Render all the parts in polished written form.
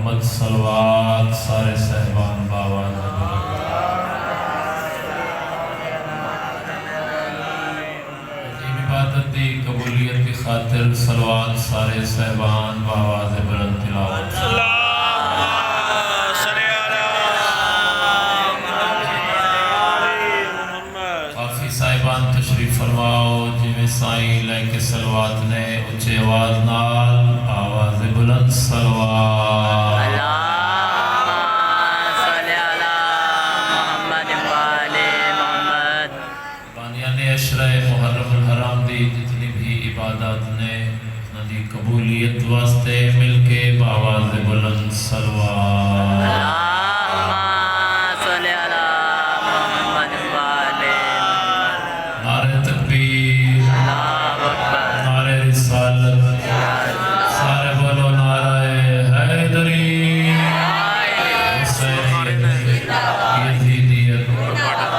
محمد صلوات سارے صاحبان باواز عظیم عبادت دی قبولیت کی خاطر صلوات سارے صاحبان باواز بلند تلاوت کافی صاحبان تشریف فرماؤ جویں سائیں لے کے صلوات نے اچھے آواز نال آواز بلند صلوات بانیان عشرہ محرم الحرام دی جتنی بھی عبادات نے ندی قبولیت واسطے مل کے آواز بلند صلوات نعرہ تکبیر نعرہ رسالت سارے بولو نعرہ حیدری حسینیت یزیدیت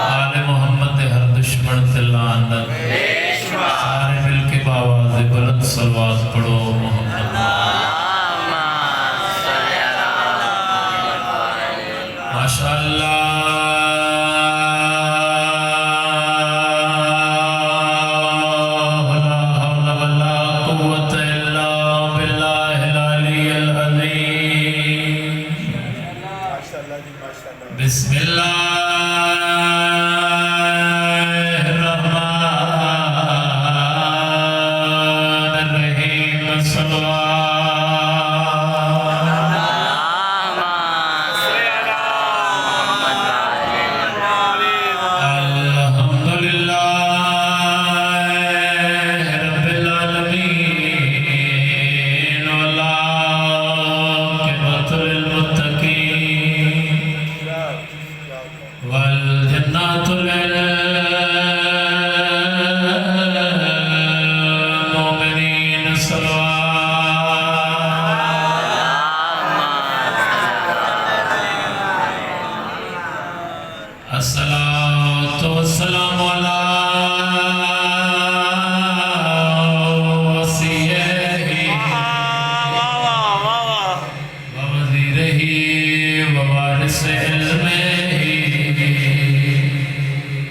آل محمد ہر دشمن تے لعنت سارے مل کے باواز بلند صلوات پڑھو محمد ماشاءاللہ بسم اللہ الرحمن الرحیم صلوات الحمدللہ رب العالمین والعاقبۃ للمتقین والجنات للمؤمنين الصلاة والسلام على وصيه ووزيره ووارث علمه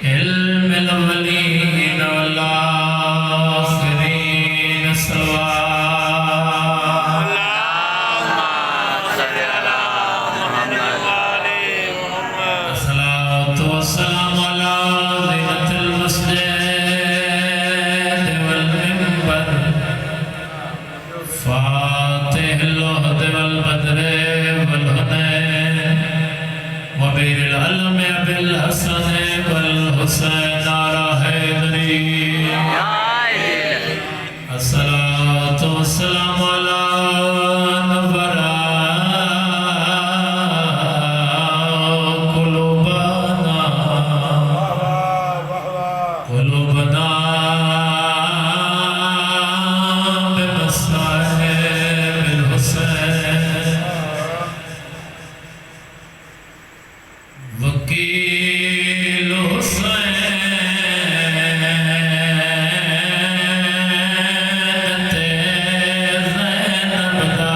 علم الأولين والآخرين صلوات الصلاة والسلام على زينة المسجد والمنبر فاتح اللحد والبدر والهدى وبير العلم بالحسن والحسين على حيدري الصلاة والسلام على نبرا قلوبنا بمصائب الحسين وکیل حسین تے زینب دا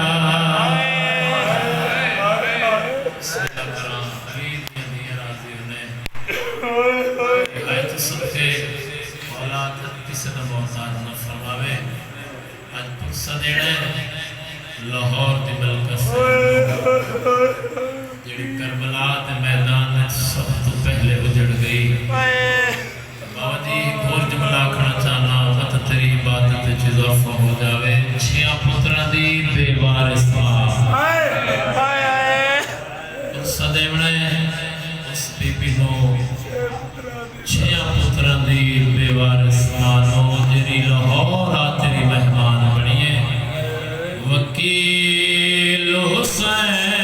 سلام علی دی راضی نے ایت صدقے اولاد کسی نے محتاج نہ فرماوے اج پرسہ دینے لاہور دی ملکہ سے جڑی کربلا دے میدان میں سب تو پہلے اجڑ گئی بابا جی اور جملہ کھڑا چاہنا وقت تیری عبادت اضافہ ہو جاوے چھیاں پترہ دی بے وارث ماں اس صدیمنے اس بی بی نو چھیاں پترہ دی بے وارث ماں نو جری لاہور آ تیری مہمان بنیے وکیل حسین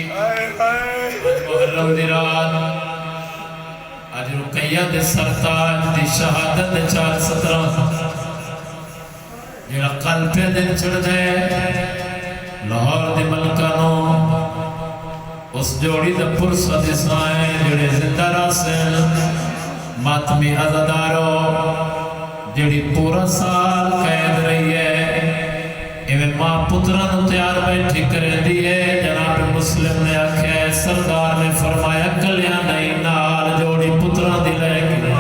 محرم دی رات اج رقیہ دے سرتاج دی شہادت دے 4/17 جڑا قلب پہ دن چڑھ دے لاہور دے ملکانوں اس جوڑی دے پرسہ دے سائیں جڑے زندہ راسن ماتمی عزدارو جڑی پورا سال قید رہی ہے ایویں ماں پتران تیار بیٹھی کریں دیئے جناب مسلم نے آکھے سردار نے فرمایا کلیاں نہیں نال جوڑی پتران دی لے گی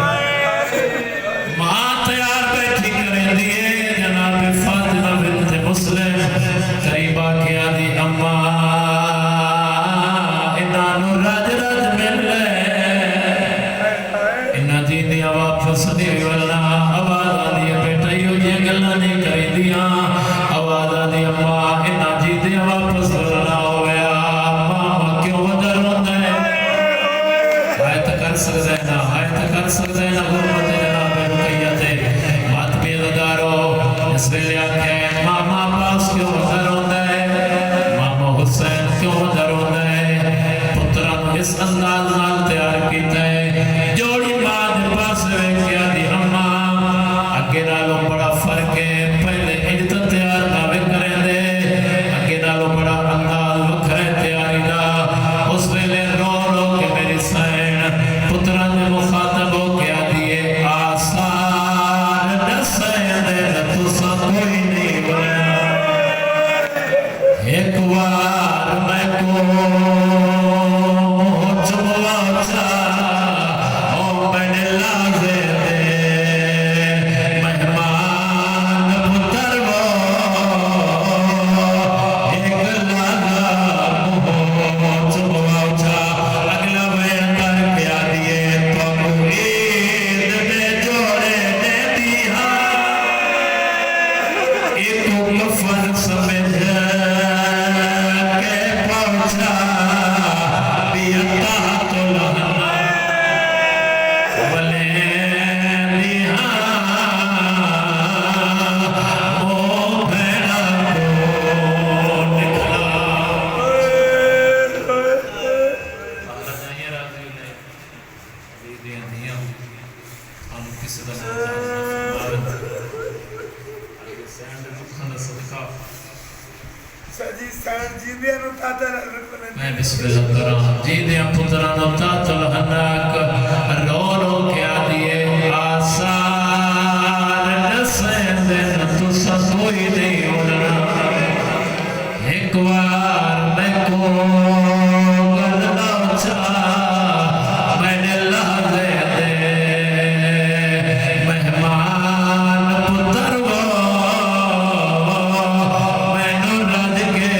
ماں تیار بیٹھی کریں دیئے جناب فاطمہ بنت مسلم قریبا کیا دی اماں انہوں رج رج مل لے انہاں جی دیا واپس دی واللہ آواز آدھی بیٹا یو یہ گلہ نہیں کریں دیا آواز آدھی اماں انہاں جی دیا واپس واللہ ہو گیا ماما کیوں وجہ روندہ ہے آیت کر سکتے ہیں نا غربت جناب رقیہ تے مات بیدارو اس ویلے آکھے ماما عباس کیوں وجہ روندہ ہے ماما حسین کیوں وجہ روندہ ہے پتران اس انداز نال تیار کیتا ہے جوڑی بعد پاس کیا دی اماں اگے نالوں بڑا فرق ہے پہلے اجت تیار ناوے کریں دے اگے نالوں بڑا انداز وکھرے تیاری دا اس ویلے رو رو کے میری سین پتران نے مخاطب ہو کیا دیئے آسان نسین دے نتوسا کوئی نہیں بنا ایک وار میں کو چموا چاہ میں بسم اللہ کرام جی دیا پتران تات الحناک رو رو کیا دیئے آسان نسین دن تو سا کوئی نہیں ہونا ایک وار میں کو گلنا چاہ میں نے لحظے دے مہمان پتر وہ میں نو رج کے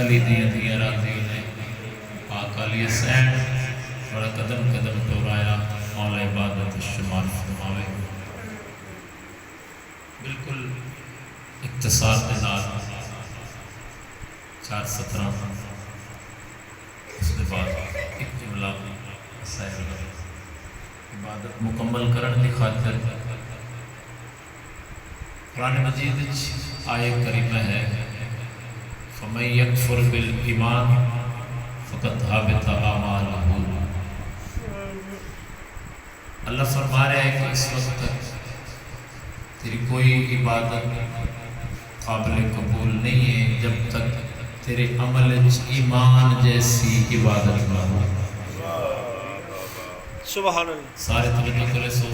علی دیا راضی نے پاک علی حسین بڑا قدم قدم ٹورایا مولا عبادت شمار فرماوے بالکل اختصار کے نال 4/17 اس کے بعد ایک جملہ عبادت مکمل کرن کی خاطر قرآن مجید آیت کریمہ ہے فَمَنْ يَكْفُرْ بِالْإِيمَانِ فَقَدْ حَبِطَ أَعْمَالُهُ اللہ فرما رہے ہیں کہ اس وقت تک تیری کوئی عبادت قابل قبول نہیں ہے جب تک تیرے عمل ایمان جیسی عبادت نہ ہو سبحان اللہ سارے توجہ کرے سو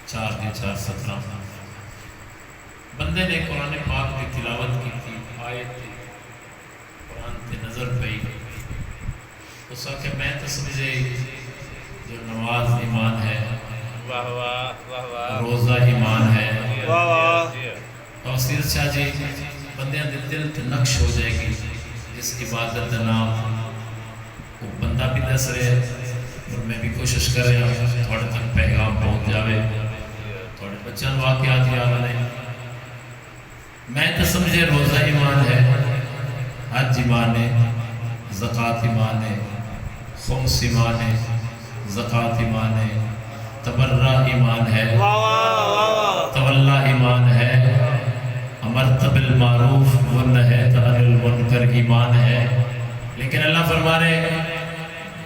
4/17 بندے نے قرآن پاک کی تلاوت کی تھی آیت تھی قرآن تے نظر پئی اس وقت میں تو سمجھے جو نماز ایمان ہے واہ واہ واہ واہ روزہ ایمان ہے توسیر شاہ جی بندیاں دے دل تے نقش ہو جائے گی اس عبادت دا نام وہ بندہ بھی دس رہے اور میں بھی کوشش کر رہا ہوں تھوڑے تک پیغام پہنچ جاوے تھوڑے بچن واقعات یاد آنے میں تو سمجھے روزہ ایمان ہے حج ایمان ہے زکوٰۃ ایمان ہے خمس ایمان ہے زکوٰۃ ایمان ہے تبرہ ایمان ہے تولا ایمان ہے امر بالمعروف ونہی عن المنکر ایمان ہے لیکن اللہ فرما رہے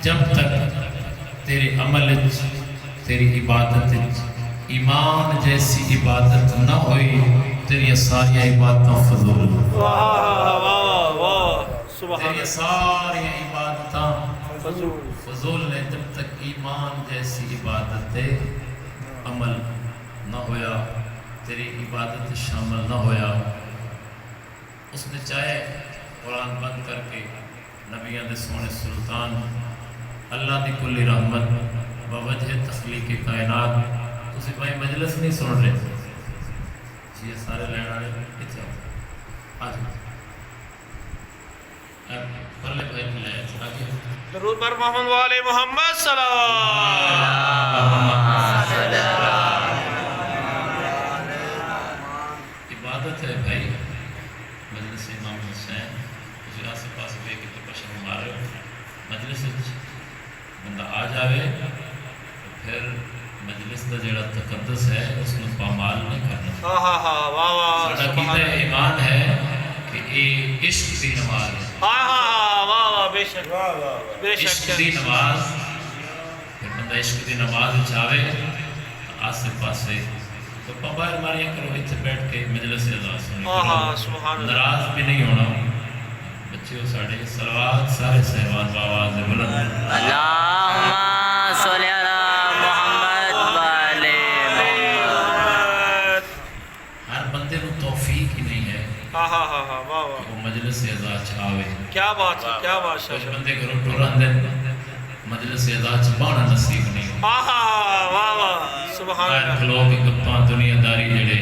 جب تک تیرے عمل تیری عبادت ایمان جیسی عبادت نہ ہوئی تیری ساری عبادتیں فضول تیری ساری عبادتیں فضول نے جب تک ایمان جیسی عبادت عمل نہ ہویا تیری عبادت شامل نہ ہویا اس نے چاہے قرآن بند کر کے نبیان دے سونے سلطان اللہ دی کلی رحمت بوجہ تخلیق کائنات تسی بھائی مجلس نہیں سن رہے یہ سارے لین آنے کتنے آج پرلے بھائی ملے آگے درود بر محمد والے محمد صلی عبادت ہے بھائی مجلس امام حسین اسی آس پاس بے کے تو پشن مارے مجلس بندہ آ جاوے تو پھر مجلس دا جڑا تقدس ہے اس میں پامال نہیں کرنا ساڑھا کیتا ایمان ہے کہ یہ عشق دی نماز ہے بے شک عشق دی نماز پھر بندہ عشق دی نماز چاہے آس پاسے تو پابار ماریاں کرو اتھے بیٹھ کے مجلس اعزاز سنیں ناراض بھی نہیں ہونا بچے ہو ساڑھے صلوات سارے سہوان باواز بلند اللہم صلی علی محمد والے محمد ہر بندے کو توفیق ہی نہیں ہے کہ وہ مجلس اعزاز چاہے کیا بات ہے کیا بات ہے کچھ بندے کرو ٹوران دن مجلس اعزاز چاہنا نصیب نہیں سبحان اللہ کھلو کے گپاں دنیا داری جڑے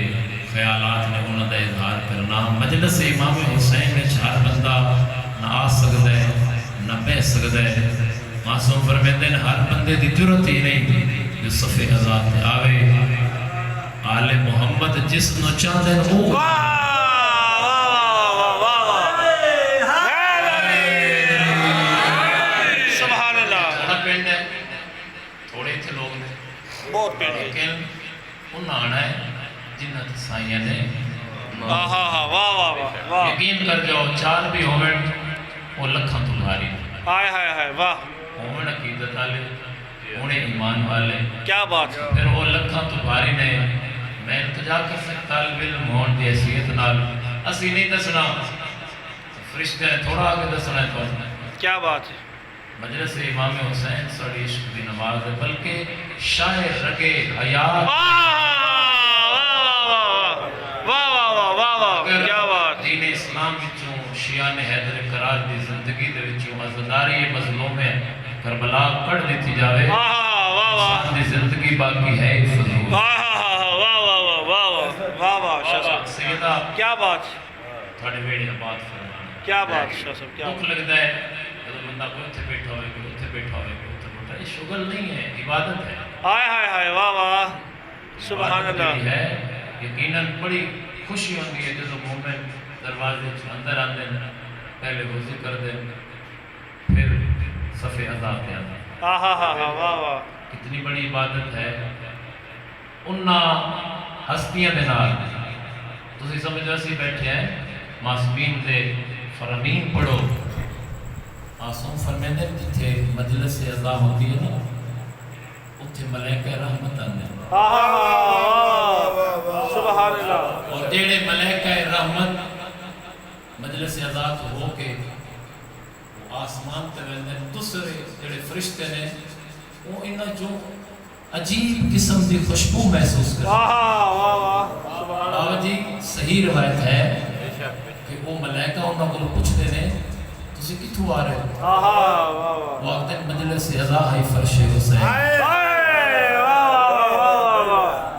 خیالات نے انہوں دا اظہار کرنا مجلس امام حسین نے چار بندہ نہ آ سکتا ہے نہ بہ سکتا ہے معصوم فرمیندے ہر بندے دی جرت ہی نہیں جو صفِ ازاد پہ آوے آل محمد جس نو چاہتے ہیں وہ سبحان اللہ تھوڑا پینڈ ہے تھوڑے تھے لوگ نے بہت پینڈ ہے لیکن انہاں آنا ہے جنت سائیاں نے یقین کر جاؤ چار بھی ہومن وہ لکھاں تمہاری ہومن عقیدت والے ہونے ایمان والے کیا بات ہے پھر وہ لکھاں تمہاری نے میں التجا کر سکتا طالب علم ہون دی حیثیت نال اسی نہیں دسنا فرشتے ہیں تھوڑا آگے دسنا ہے تو کیا بات ہے مجلس امام حسین سڑی عشق دی نماز ہے بلکہ شاعر رگے حیات کیا بات دین اسلام وچوں شیعہ حیدر قرار دی زندگی دے وچوں عزداری مظلوم ہے کربلا کڑ دیتی جاوے انسان دی زندگی باقی ہے فضول سیدہ کیا بات تھوڑے ویڑے بات فرمانا کیا بات شاہ صاحب کیا دکھ لگتا ہے جب بندہ کوئی اتھے بیٹھا ہوئے کوئی اتھے بیٹھا ہوئے کوئی اتھے بیٹھا ہوئے یہ شغل نہیں ہے عبادت ہے ہائے واہ واہ سبحان عبادت اللہ ہے یقیناً بڑی خوشی ہوندی ہے جب مومن دروازے اندر آتے ہیں پہلے وضو کر دیں پھر صفِ ازاد پہ آتے ہیں واہ کتنی بڑی عبادت ہے انہاں ہستیاں دے نال تسی سمجھو اسی بیٹھے ہیں معصومین دے فرامین پڑھو معصوم فرمیندے جتھے مجلس اعزاء ہوتی ہے نا اتھے ملائکہ رحمت آندے سبحان اللہ اور جیڑے ملائکہ رحمت مجلس اعزاء ہو کے آسمان تے ویندے دوسرے جڑے فرشتے نے وہ انہاں جو عجیب قسم دی خوشبو محسوس کرتے ہیں جی صحیح روایت ہے کہ وہ ملائکہ انہاں کو پوچھتے ہیں تسی کتھوں آ رہے ہو وہ آتے ہیں مجلس اعزاء ہے فرش حسین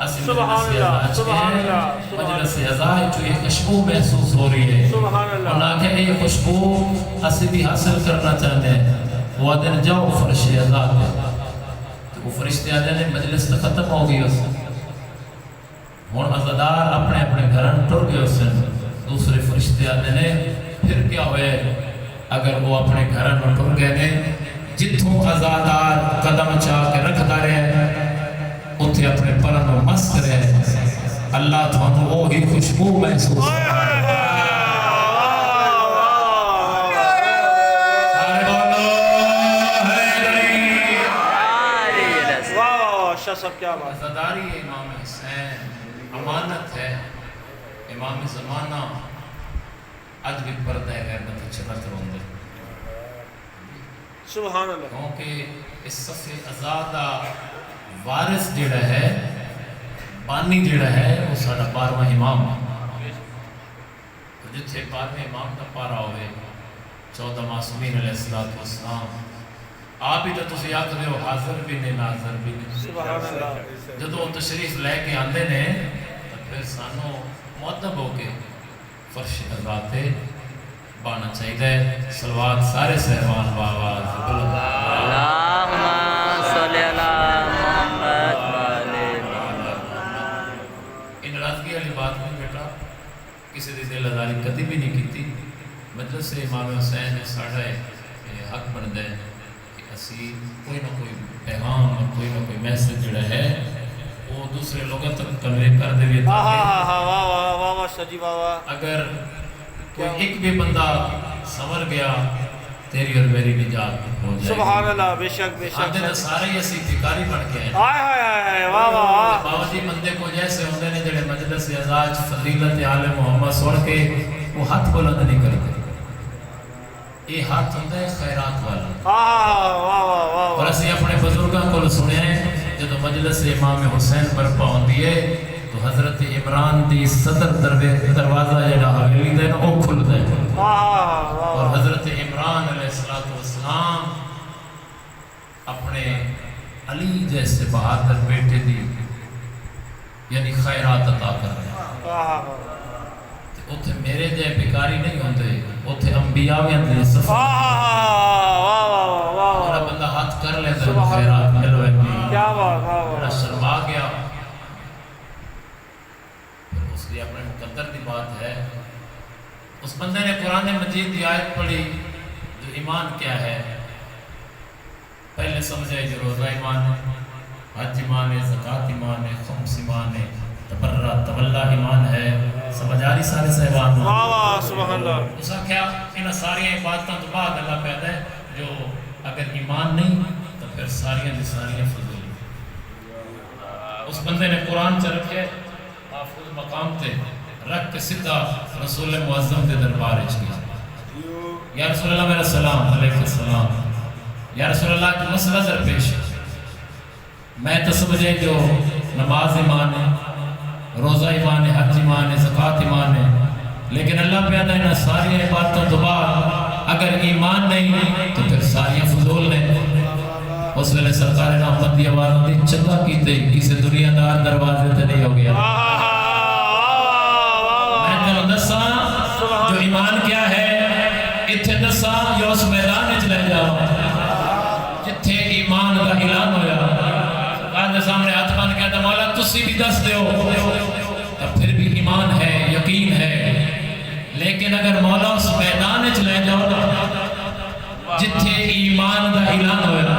اسی سبحان اللہ سبحان اللہ مجلس عزا جو یہ خوشبو محسوس ہو رہی ہے سبحان اللہ انہاں کہ یہ خوشبو اسی بھی حاصل کرنا چاہتے ہیں وہ دن جاؤ فرش عزا پہ تو وہ فرشتے آدھے نے مجلس تو ختم ہو گئی اس ہون عزادار اپنے اپنے گھرن ٹر گئے اس دوسرے فرشتے آدھے نے پھر کیا ہوئے اگر وہ اپنے گھرن ٹر گئے نے جتوں عزادار قدم چاہ کے رکھتا رہے اتھے اپنے پرن و مست رہے اللہ تھانو وہی خوشبو محسوس سب کیا بات عزاداری امام حسین امانت ہے امام زمانہ اج بھی پردہ ہے غیبت چلت روندے سبحان اللہ کیونکہ اس صفحے ازادہ وارث جڑا ہے بانی جڑا ہے وہ ساڑھا 12واں امام جتھے 12ویں امام کا پارا ہوئے 14 معصومین علیہ السلام آپ ہی تو تسی آکھ رہے ہو حاضر بھی نہیں ناظر بھی نہیں سبحان اللہ جدو تشریف لے کے آندے نے تو پھر سانو مؤدب ہو کے فرش عزاتے بانا چاہیے صلوات سارے صحبان باواز اللہم صلی علی محمد وآلہ محمد ان ناراضگی والی بات میں بیٹا کسی دی دل ازاری کدی بھی نہیں کیتی مجلس امام حسین نے ساڑھا حق بن دے کہ اسی کوئی نہ کوئی پیغام اور کوئی نہ کوئی میسج جڑا ہے وہ دوسرے لوگوں تک کنوے کر دے ہوئے واہ سجی واہ اگر کوئی ایک بھی بندہ سمر گیا تیری اور میری نجات ہو جائے سبحان اللہ بے شک بے شک آدھے تو سارے ہی اسی بھکاری بن کے ہیں آئے آئے آئے واہ واہ باوجی بندے کو جیسے ہوندے نے جڑے مجلس عزاج فضیلت آل محمد سن کے وہ ہاتھ بلند نہیں کرتے یہ ہاتھ ہوندہ ہے خیرات والا اور اسی اپنے بزرگاں کو سنے ہیں جدو مجلس امام حسین برپا ہوندی ہے تو حضرت عمران دی صدر دروازہ جڑا حویلی دے نا وہ کھل دے اور حضرت عمران علیہ السلام اپنے علی جیسے بہادر بیٹے دی یعنی خیرات عطا کر رہے ہیں اتھے میرے جائے بکاری نہیں ہوندے اتھے انبیاء بھی اندھے صفحہ اور بندہ ہاتھ کر لیتا ہے خیرات ملو ہے کیا بات بڑا شرما گیا اس لیے اپنے مقدر دی بات ہے اس بندے نے قرآن مجید کی آیت پڑھی جو ایمان کیا ہے پہلے سمجھے جو روزہ ایمان ہے حج ایمان ہے زکاة ایمان ہے خمس ایمان ہے تبرہ تولہ ایمان ہے سمجھ آ رہی سارے صحبان سبحان اللہ اس کا کیا ان ساری عبادتوں تو بعد اللہ پیدا ہے جو اگر ایمان نہیں تو پھر ساریاں دی ساریاں فضول اس بندے نے قرآن چل رکھے محفوظ مقام تے رکھ کے سدھا رسول معظم دے دربار گیا یا رسول اللہ میرا سلام علیہ السلام یا رسول اللہ کی مسئلہ درپیش میں تو سمجھے جو نماز ایمان ہے روزہ ایمان ہے حج ایمان ہے زکاة ایمان ہے لیکن اللہ پیدا ہے ساری عبادتوں تو بعد اگر ایمان نہیں تو پھر ساری فضول نہیں اس ویلے سرکار رحمت دی آواز دی چنگا کیتے کسی دنیا دار دروازے تے نہیں ہو گیا میں تینوں دساں جو ایمان کیا ہے اتھے دساں جو اس میدان وچ لے جاؤ جتھے ایمان کا اعلان ہویا سرکار دے سامنے ہاتھ بن کے تو مولا تسی بھی دس دیو تو پھر بھی ایمان ہے یقین ہے لیکن اگر مولا اس میدان وچ لے جاؤ جتھے ایمان کا اعلان ہویا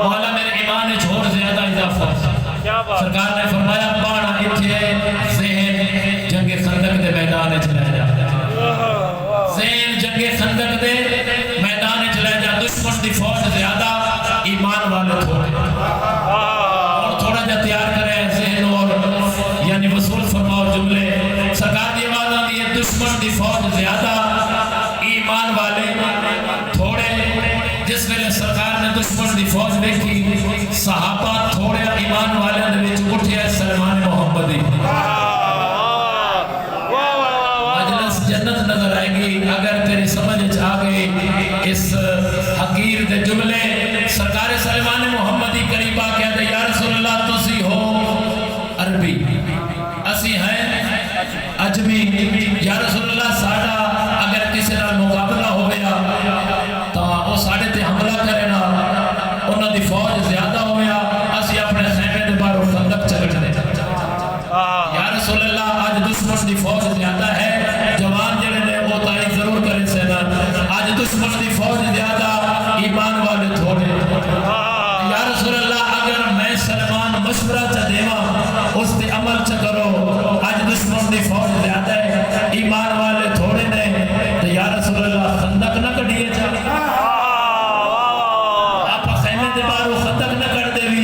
مولا میرے ایمان چھوڑ زیادہ اضافہ سرکار نے فرمایا بانا اتھے ذہن جنگ خندق دے میدان وچ لے جا ذہن جنگ خندق دے میدان وچ لے جا دشمن دی فوج زیادہ ایمان والے تھوڑے اور تھوڑا جا تیار کرے ذہن اور یعنی وصول فرماؤ جملے سرکار دی آواز آتی ہے دشمن دی فوج زیادہ ایمان والے تھوڑے جس ویلے سرکار نے دشمن دی فوج دیکھی صحابہ تھوڑے ایمان والے نے وچ اٹھے سلمان محمدی مجلس جنت نظر آئے گی اگر تیری سمجھ آ گئی اس حقیر دے جملے سرکار سلمان محمدی قریبا کہتے یا رسول اللہ تسی ہو یا رسول اللہ ساڈا اگر کسی نال مقابلہ ہو گیا تو وہ ساڈے تے حملہ کرے نا انہاں دی فوج زیادہ ہو گیا اسی اپنے خیمے دے باہر خندق چکڑنے یا رسول اللہ آج دشمن دی فوج زیادہ ہے جوان جڑے نے وہ تائی ضرور کرے سے نا آج دشمن دی فوج زیادہ ایمان والے تھوڑے یا رسول اللہ اگر میں سلمان مشورہ چا دیواں اس تے عمل چا کرو آج دشمن دی فوج زیادہ ہے ایمان والے تھوڑے نے تو یا رسول اللہ خندق نہ کڑیے چا آپ خیمے دے بارو خندق نہ کر دے بھی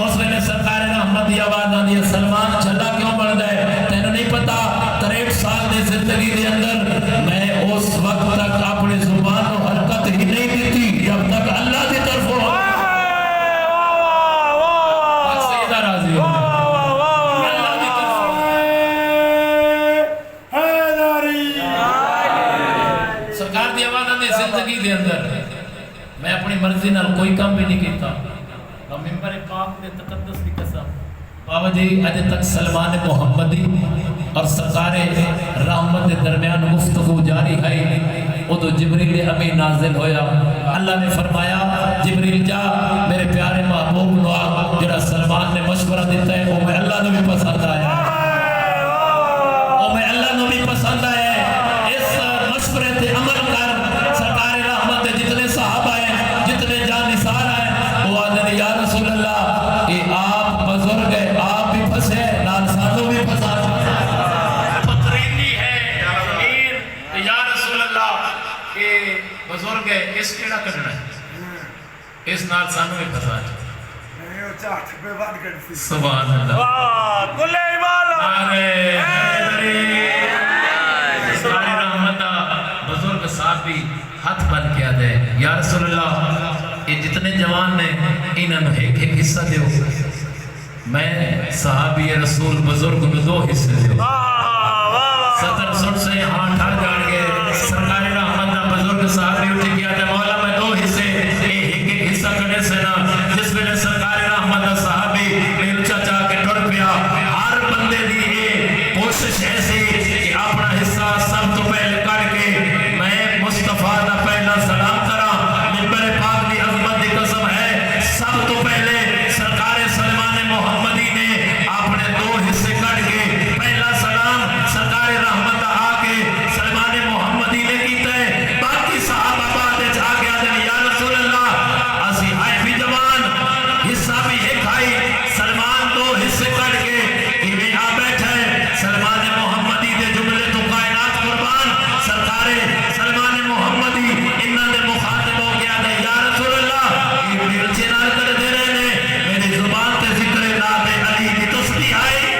اس میں نے سرکار رحمت دی آواز آنی ہے سلمان چلا کیوں بڑھ گئے تینوں نہیں پتا 63 سال دے زندگی دے اندر میں اس وقت تک اپنے زبان و حرکت ہی نہیں دیتی جب تک اللہ دی طرف ہو سیدہ راضی ہو سرکار دی آواز آنی زندگی دے اندر میں اپنی مرضی نال کوئی کام بھی نہیں کیتا اور ممبر پاک دے تقدس کی قسم بابا جی اج تک سلمان محمدی اور سرکار رحمت درمیان گفتگو جاری ہے وہ تو جبریل امی نازل ہویا اللہ نے فرمایا جبریل جا میرے پیارے محبوب نو جڑا سلمان نے مشورہ دیتا ہے وہ میں اللہ نے بھی پسند آیا وہ میں اللہ نے بھی پسند آیا اس مشورے تے عمل کر سرکار رحمت جتنے صحابہ ہیں جتنے جانثار ہیں وہ آدھے یا رسول اللہ یہ آپ بزرگ ہیں آپ بھی پھنسے نال سانوں بھی پھنسا پترینی ہے زمین یا رسول اللہ یہ بزرگ ہے اس کیڑا کرنا ہے اس نال سانوں بھی پھنسا سبحان اللہ کلے والا نعرے حیدری ساری رحمتہ بزرگ صحابی ہاتھ بن کیا دے یا رسول اللہ یہ جتنے جوان نے انہوں نے ایک حصہ دیو میں صحابی رسول بزرگ نے 2 حصے دیو صدر سن سے ہاں ٹھا جان گے سرکار رحمتہ بزرگ صحابی اٹھے کیا دے مولا میں 2 حصے ایک حصہ کرنے سے نا جس میں نے سرکار رحمتہ صحابی میل چاچا کے ٹر پیا ہر بندے دی یہ کوشش ایسی کہ اپنا حصہ سب تو پہلے کر کے میں مصطفیٰ دا پہلا سلام کرا ممبر پاک دی عظمت دی قسم ہے سب تو پہلے سرکار سلمان محمدی نے اپنے 2 حصے کر کے پہلا سلام سرکار رحمت آ کے سلمان محمدی نے کیتا ہے باقی صحابہ بعد آ گیا دن یا رسول اللہ اسی آئے بھی جوان حصہ بھی ایک آئی سلمان 2 حصے کر کے میں آ بیٹھا ہے سلمان محمدی دے جملے تو کائنات قربان سرکار سلمان محمدی انہاں دے مخاطب ہو گیا دے یا رسول اللہ یہ میرے چنال کر دے رہے نے میری زبان تے ذکر نام علی کی تسبیح آئی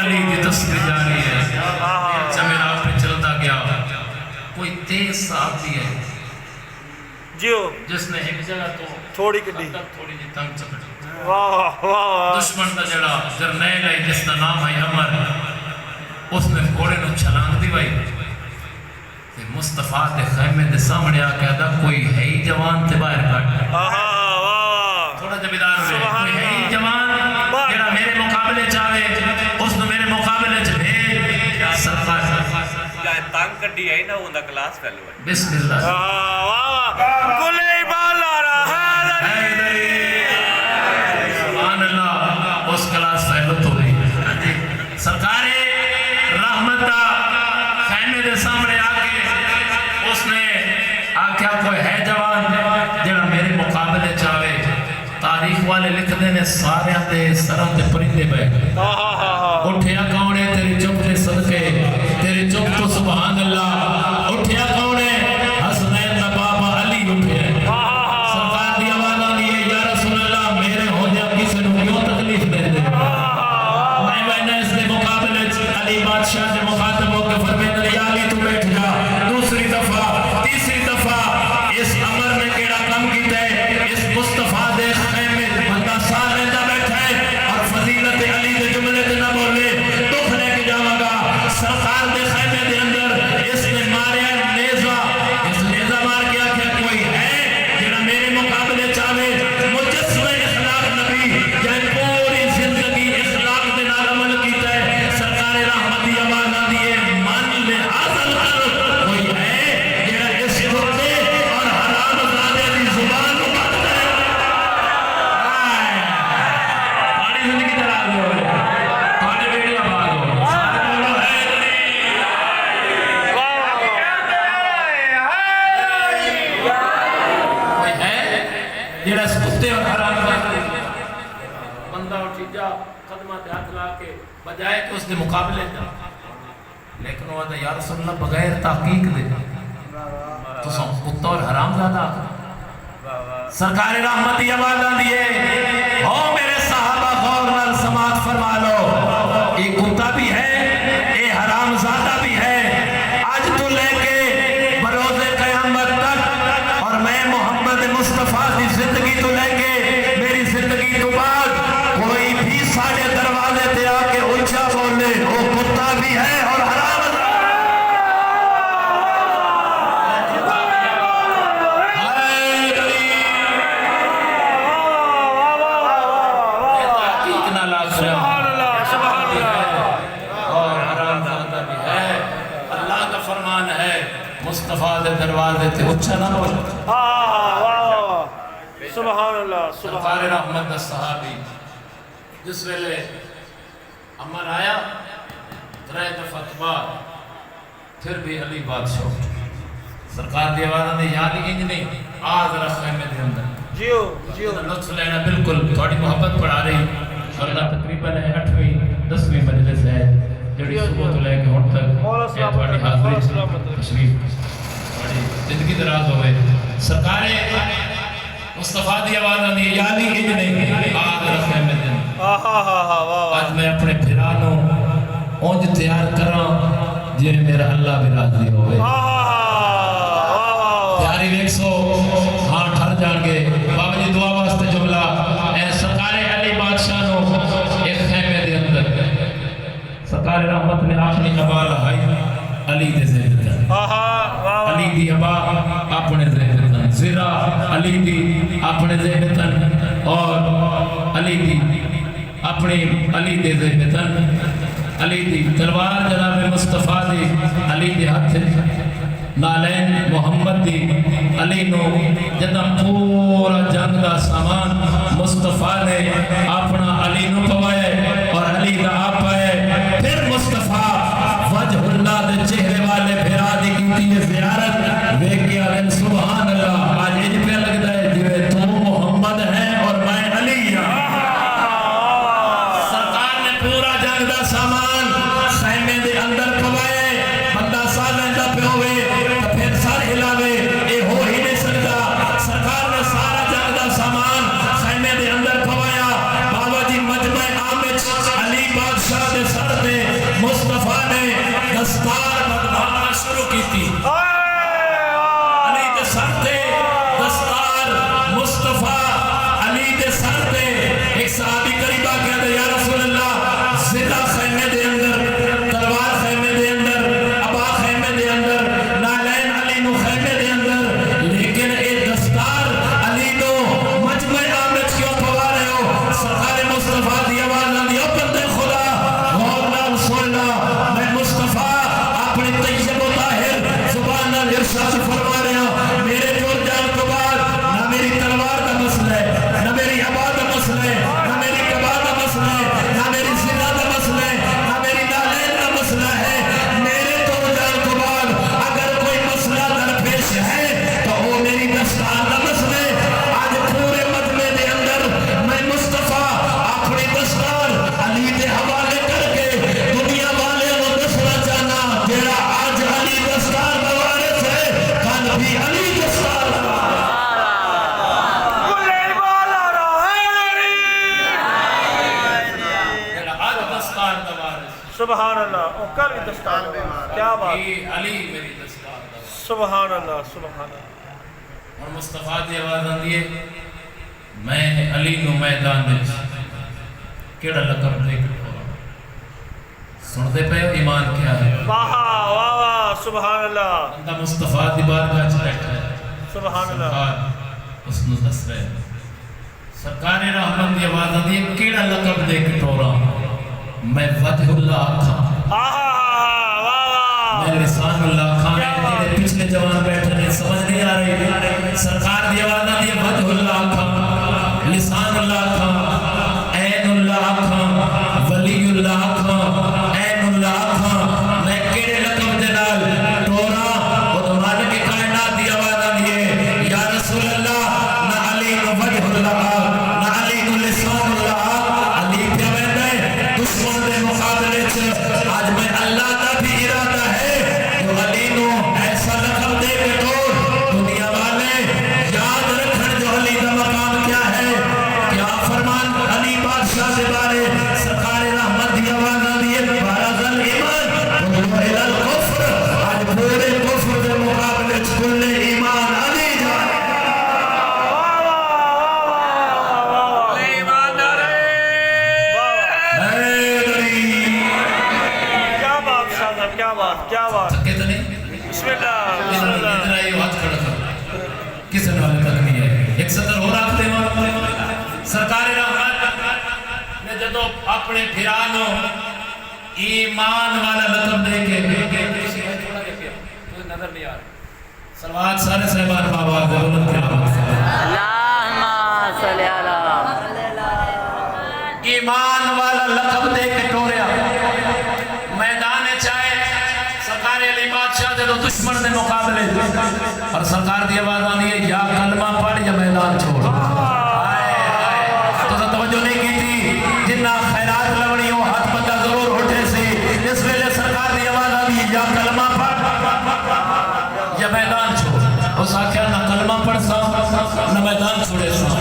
علی کی تسبیح جاری ہے جمعہ آپ پہ چلتا گیا کوئی تیز صحابی ہے جیو جس نے ایک جگہ تو تھوڑی کڈی تھوڑی جی تنگ چکڑی واہ واہ دشمن دا جڑا جرنیل ہے جس کا نام ہے عمر اس نے گھوڑے نو چھلانگ دی بھائی تے مصطفیٰ دے خیمے دے سامنے آ کے آدھا کوئی ہے ہی جوان تے باہر کٹ تھوڑا جب ادار ہوئے کوئی ہے ہی جوان جڑا میرے مقابلے چاہے اس نے میرے مقابلے چاہے سرکار تنگ کڈی ہے نا اوندا کلاس فیلو ہے بسم اللہ کلے والا حیدری سبحان اللہ اس کلاس فیلو تو بھی سرکار رحمتہ خیمے دے سامنے آکے اس نے آکھیا کوئی ہے جوان جڑا میرے مقابلے چاہے تاریخ والے لکھ دینے سارے دے سرہ تے پرندے بے اٹھیا کونے تیری چپ دے صدقے تیری چپ تو سبحان اللہ اٹھیا کونے حسنین دا بابا علی اٹھیا سرکار دی آواز آنی ہے یا رسول اللہ میرے ہو جا کسی نو کیوں تکلیف دے دے میں اس دے مقابلے علی بادشاہ دے مخاطب ہو کے فرمین یا علی تو بیٹھ جا دوسری دفعہ تیسری دفعہ اس عمر نے کیڑا کم کیتا ہے اس مصطفیٰ دے خیمے بندہ سال رہتا بیٹھا ہے اور فضیلت علی دے جملے دے نہ بولے دکھ لے کے جاؤں گا سرکار دے خیمے دے اندر اس نے ماریا نیزہ اس نیزہ مار کیا کہ کوئی ہے جنہا میرے مقابلے چاہے جڑا اس کتے اور حرام بندہ اٹھی جا قدمہ تے ہاتھ لا کے بجائے کہ اس کے مقابلے جا، لیکن وہ یا رسول اللہ بغیر تحقیق دے تو سن کتا اور حرام زیادہ سرکار رحمت یہ آواز آندی ہے او میرے صحابہ غور نال سماعت فرما لو، یہ کتا بھی ہے یہ حرام زیادہ بھی ہے، آج تو لے کے بروز قیامت تک اور میں محمد مصطفیٰ کی زندگی تو لے کے میری زندگی تو بعد کوئی بھی سارے دروازے تے آ کے اونچا بولے وہ کتا بھی ہے اور حرام مصطفیٰ دے دروازے تے اچھا نہ بول سبحان اللہ سرکار رحمت صحابی جس ویلے امر آیا ترائے دفعہ بعد پھر بھی علی بادشاہ سرکار دی آواز نے یاد ہی نہیں آج رکھنے میں دے اندر جیو جیو لطف لینا بالکل تھوڑی محبت پڑھا رہی اور تقریباً 8ویں 10ویں مجلس ہے جڑی صبح تو لے کے ہون تک ہے تھوڑی حاضری تشریف تھوڑی زندگی دراز ہوئے سرکار مصطفیٰ دی آواز آنی ہے یادی ہج نہیں آج رکھے میں دن آج میں اپنے پھرانوں اونج تیار کراں جے میرا اللہ بھی راضی ہوئے پیاری ویک سو ہاں ٹھر جان گے بابا جی دعا واسطے جملہ اے سرکار علی بادشاہ نو ایک خیمے دے اندر سرکار رحمت نے اپنی ابا لہائی علی دے زہر علی دی ابا اپنے زہر تن زیرہ علی دی اپنے زہر تن اور علی دی اپنی علی دے زہر تن علی دی تلوار جناب مصطفیٰ دی علی دی ہاتھ نالین محمد دی علی نو جدہ پورا جنگ دا سامان مصطفیٰ نے اپنا علی نو پوائے اور علی دا آپ پائے پھر مصطفیٰ وجہ اللہ دے چہرے والے پھرا دی کیتی ہے زیارت ویکیا دن سبحان اللہ آج اج پہ لگتا ہے جوے تو محمد ہے اور میں علی سرکار نے پورا جنگ دا سامان خیمے دے اندر پوائے بندہ سالیں دا پہ ہوئے پھر سر ہلاوے اے ہو ہی نہیں سکتا سرکار نے سارا جنگ دا سامان خیمے دے اندر پوایا بابا جی مجمع آمد علی بادشاہ دے سر دے مصطفیٰ نے دستار بدھانا شروع کی تھی علی دے سر دے دستار مصطفیٰ علی دے سر دے ایک صحابی قریبہ کہتے یا رسول اللہ زدہ خیمے دے اندر تلوار خیمے دے اندر ابا خیمے دے اندر نالین علی نو خیمے دے اندر لیکن اے دستار علی نو مجمع آمد کیوں پوا رہے ہو سرکار مصطفیٰ دی آواز آن دیا بندے خدا غور نال سننا میں مصطفیٰ اپنی طیب و طاہر زبان نال ارشاد فرما رہے ہیں میرے جور جان کو بعد نہ میری تلوار کا مسئلہ ہے نہ میری آباد کا مسئلہ ہے نہ میری کبا کا مسئلہ ہے نہ میری زندہ کا مسئلہ ہے نہ میری نالین کا مسئلہ ہے میرے جور جان کو بعد اگر کوئی مسئلہ درپیش ہے تو وہ میری دستار کا مسئلہ ہے آج پورے مجمع دے اندر میں مصطفیٰ اپنی دستار علی دے حوالے کر کے دنیا والے وہ دسنا چاہنا جیڑا آج علی دستار بوارث ہے کل بھی علی دستار جیڑا آج دستار بوارث سبحان اللہ اور کل بھی دستان کیا بات یہ علی میری دستار بوارث سبحان اللہ سبحان اللہ اور مصطفیٰ دی آواز آندی ہے میں علی نو میدان دے کیڑا لقب دے کے سنتے پہ ایمان کیا ہے واہ واہ واہ سبحان اللہ بندہ مصطفیٰ دی بارگاہ وچ بیٹھا ہے سبحان اللہ سرکار اس نو دس رہے ہیں سرکار رحمت دی آواز آندی ہے کیڑا لقب دے کے ٹورا میں وجہ اللہ کھا میں لسان اللہ کھانے تیرے پچھلے جوان بیٹھے نے سمجھ نہیں آ رہی سرکار دی آواز آندی ہے وجہ اللہ کھا لسان اللہ کھا عین اللہ کھا ولی اللہ کھا عین اللہ کھا میں کیڑے لقب دے نال ٹورا وہ تو مالک کائنات دی آواز آندی ہے یا رسول اللہ نہ علی نہ وجہ کیا بات کتنے بسم اللہ بسم اللہ اتنا یہ ہاتھ کھڑا تھا کس نے والے تک نہیں ہے ایک سطر ہو رکھتے ہیں سرکار رحمت نے جدو اپنے پھرانوں ایمان والا لقب دے کے نظر نہیں آ رہا سلوات سارے صحبان بابا بلند کے اللہم صلی اللہ ایمان والا لقب دے کے ٹوریا میدان چاہے سرکار علی بادشاہ دے دو دشمن دے مقابلے اور سرکار دی آواز آنی ہے یا کلمہ پڑھ یا میدان چھوڑ تو توجہ نہیں کی تھی جنہ خیرات لوڑی ہو ہاتھ بندہ ضرور اٹھے سی اس ویلے سرکار دی آواز آنی ہے یا کلمہ پڑھ یا میدان چھوڑ اس آخر نہ کلمہ پڑھ سا نہ میدان چھوڑے سا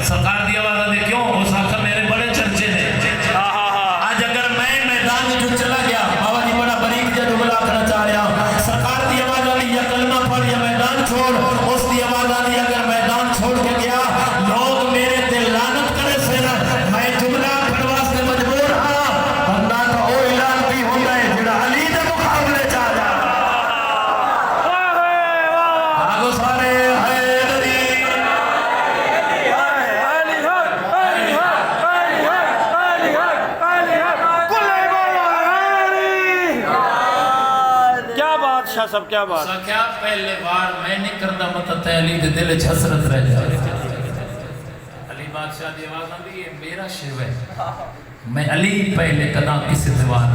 سرکار دی آواز آنی کیوں اس آخر میرے بڑے چرچے ہیں آج اگر میں میدان جو چلا گیا بابا جی بڑا بریک جا جملہ کرنا چاہ رہا ہوں سرکار دی آواز آنی یا کلمہ پڑھ یا میدان چھوڑ اس دی آواز آنی اگر میدان چھوڑ کے گیا لوگ میرے دل لعنت کرے سے میں جملہ پڑھواس سے مجبور ہاں بندہ تو او اعلان بھی ہوتا ہے جڑا علی دے مقابلے چاہ جا آگو سارے حیدری شاہ صاحب کیا بات کیا پہلے بار میں نہیں کردہ مطلب علی دے دل حسرت رہ جائے علی بادشاہ دی آواز آن دی یہ میرا شیو ہے میں علی پہلے قدم کسی دیوار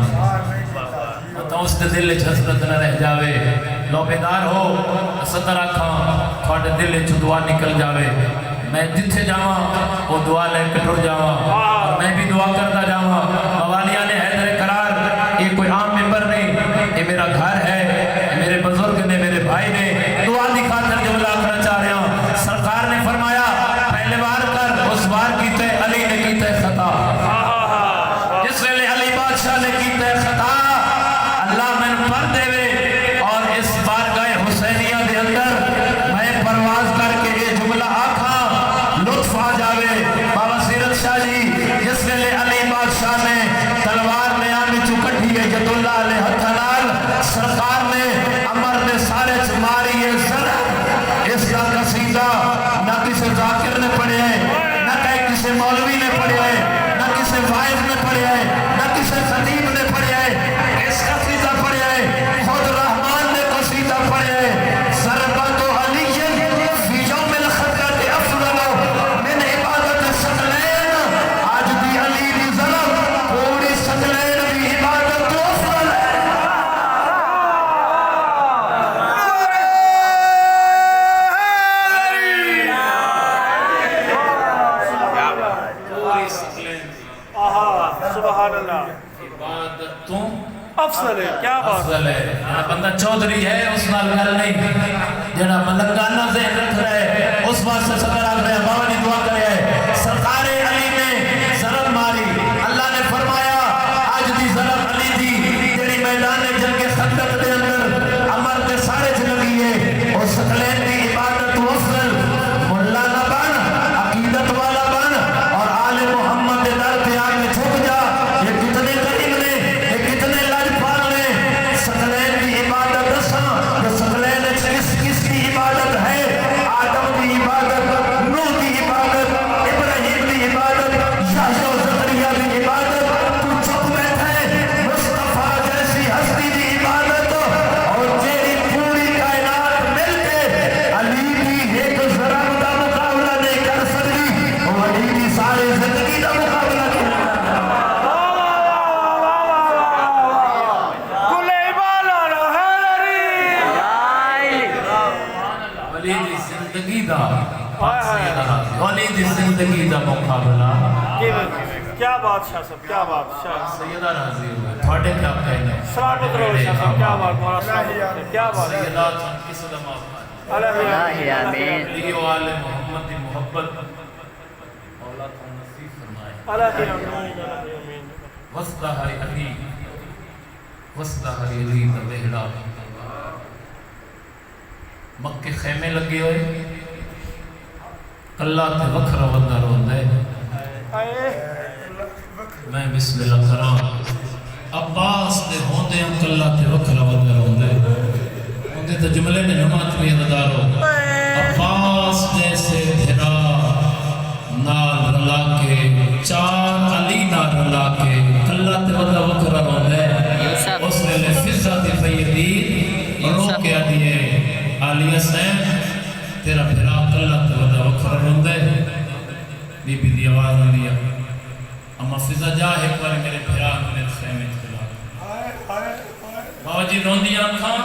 میں تو اس دے دل حسرت نہ رہ جاوے لو بیدار ہو ستر آکھاں تھوڑے دل چو دعا نکل جاوے میں جتھے جاواں وہ دعا لے کٹر جاواں میں بھی دعا کرتا جاواں موالیہ نے حیدر قرار یہ کوئی عام ممبر نہیں یہ میرا گھر ہے میرے بزرگ نے میرے بھائی نے دعا دی خاطر جملہ کرنا چاہ رہے ہوں سرکار نے فرمایا پہلے بار کر اس بار کیتے علی نے کیتے خطا جس ویلے علی بادشاہ نے کیتے خطا اللہ میں پر دے وے اور اس بارگاہ حسینیہ دے اندر میں پرواز کر کے یہ جملہ آکھاں لطف آ جاوے بابا سیرت شاہ جی جس ویلے علی بادشاہ نے تلوار میں آنے چکٹھی ہے جد اللہ علیہ حتنال سرکار نے عمر نے سارے چماری یہ ذرا اس کا قصیدہ نہ کسی ذاکر نے پڑھے ہیں نہ کسی مولوی نے پڑھے ہیں نہ کسی وائز نے پڑھے ہیں نہ کسی خطیب نے پڑھے ہیں اس قصیدہ پڑھے ہیں خود رحمان نے قصیدہ پڑھے ہیں ضربت علی فی یوم الخطرت افضل من عبادت ثقلین آج بھی علی دی ضرب پوری ثقلین بھی عبادت تو افضل ہے سبحان اللہ عبادتوں افضل ہے کیا بات افضل ہے جہاں بندہ چودھری ہے اس نال گل نہیں جہاں ملنگانہ ذہن رکھ رہا ہے اس واسطے صدر آگ رہے ہیں بابا نے دعا کرے ہیں سرکار علی نے ضرب ماری اللہ نے فرمایا آج دی ضرب علی دی تیری میدان جنگ خندق دے اندر عمر دے سارے چلگی ہے اور ثقلین دی عبادت و افضل ملا نہ بن عقیدت والا بن اور آل محمد دے در پہ آگے چھک جا یہ کتنے قریب نے یہ کتنے لاجپال نے ثقلین دی عبادت رساں کہ ثقلین کس کی عبادت ہے آدم دی عبادت نوح دی عبادت زندگی دا مقابلہ کیا بات شاہ صاحب کیا بات شاہ سیدہ راضی ہوئے تھوڑے کیا کہنے سلامت رہو شاہ صاحب کیا بات مولا سلامت کیا بات سیدہ چند کی صدمہ الہی آمین لیو آل محمد دی محبت مولا تو نصیب فرمائے الہی آمین الہی آمین وسطہ ہری علی وسطہ ہری علی دا بہڑا مکہ خیمے لگے ہوئے اللہ تے وکھرا وندہ روندہ ہے میں بسم اللہ کرام عباس دے ہوندے ہم کلہ تے وکھرا وندہ روندہ ہے ہوندے تے جملے میں نمات میں ندارو عباس جیسے دھرا نال رلا کے چار علی نال رلا کے کلہ تے وندہ وکھرا روندہ ہے اس نے لے فضہ تے فیدی رو کے آدھئے علی حسین تیرا بھرا کلہ تے وندہ وکھرا روندہ ہے بی بی دی آواز نہیں دیا اما فضا جا ایک بار میرے بھرا میرے خیمے کھلا بابا جی روندیاں کھاں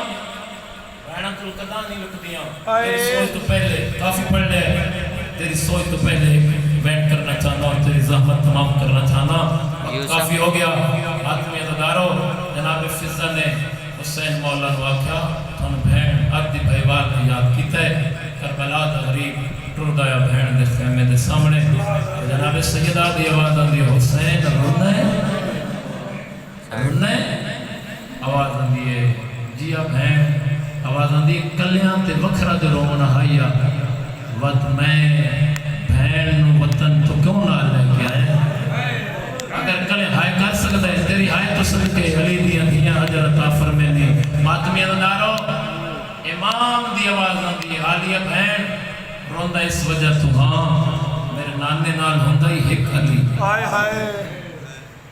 رائنا کل قداں نہیں لکدیاں تیری سوچ تو پہلے کافی پڑھ لے تیری سوچ تو پہلے بیٹھ کرنا چاہنا اور تیری زحمت تمام کرنا چاہنا کافی ہو گیا آدمی ادارو جناب فضا نے حسین مولا نو آکھا تھن بہن عبدی بھائیوال نے یاد کیتا ہے کربلا دا غریب ٹر گیا بہن دے خیمے دے سامنے جناب سیدہ دی آواز آندی حسین رونا ہے رونا ہے آواز آندی ہے جیا بہن آواز آندی ہے کلیاں تے وکھرا دے رونا ہائیا وقت میں بہن نو وطن تو کیوں نہ لے کے آئے اگر کلے ہائے کر سکتا ہے تیری ہائے تو صدقے علی دیاں دیاں حجر عطا فرمیندی ماتمی ادارو امام دی آواز آندی ہے عالیہ بہن روندہ اس وجہ تو ہاں میرے نانے نال ہوندہ ہی ایک علی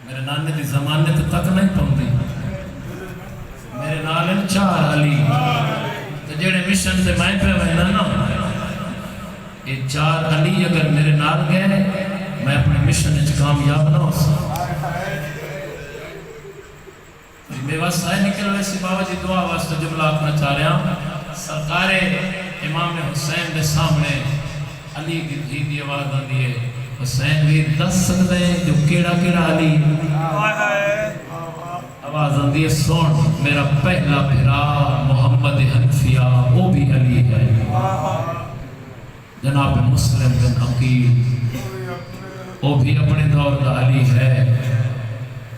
میرے نانے دی زمانے تک نہیں پہنچی میرے نال ہیں چار علی تو جڑے مشن سے میں پہ وہنا نا یہ چار علی اگر میرے نال گئے میں اپنے مشن اچھ کامیاب نہ ہو سکتا میں واسطہ نکل ویسی بابا جی دعا واسطہ جملہ اپنا چاہ رہا ہوں سرکار امام حسین دے سامنے علی کی دھی دی آواز آندی ہے حسین بھی دس سکتے ہیں جو کیڑا کیڑا علی آواز آندی ہے سون میرا پہلا بھرا محمد حنفیہ وہ بھی علی ہے جناب مسلم بن عقیل وہ بھی اپنے دور کا علی ہے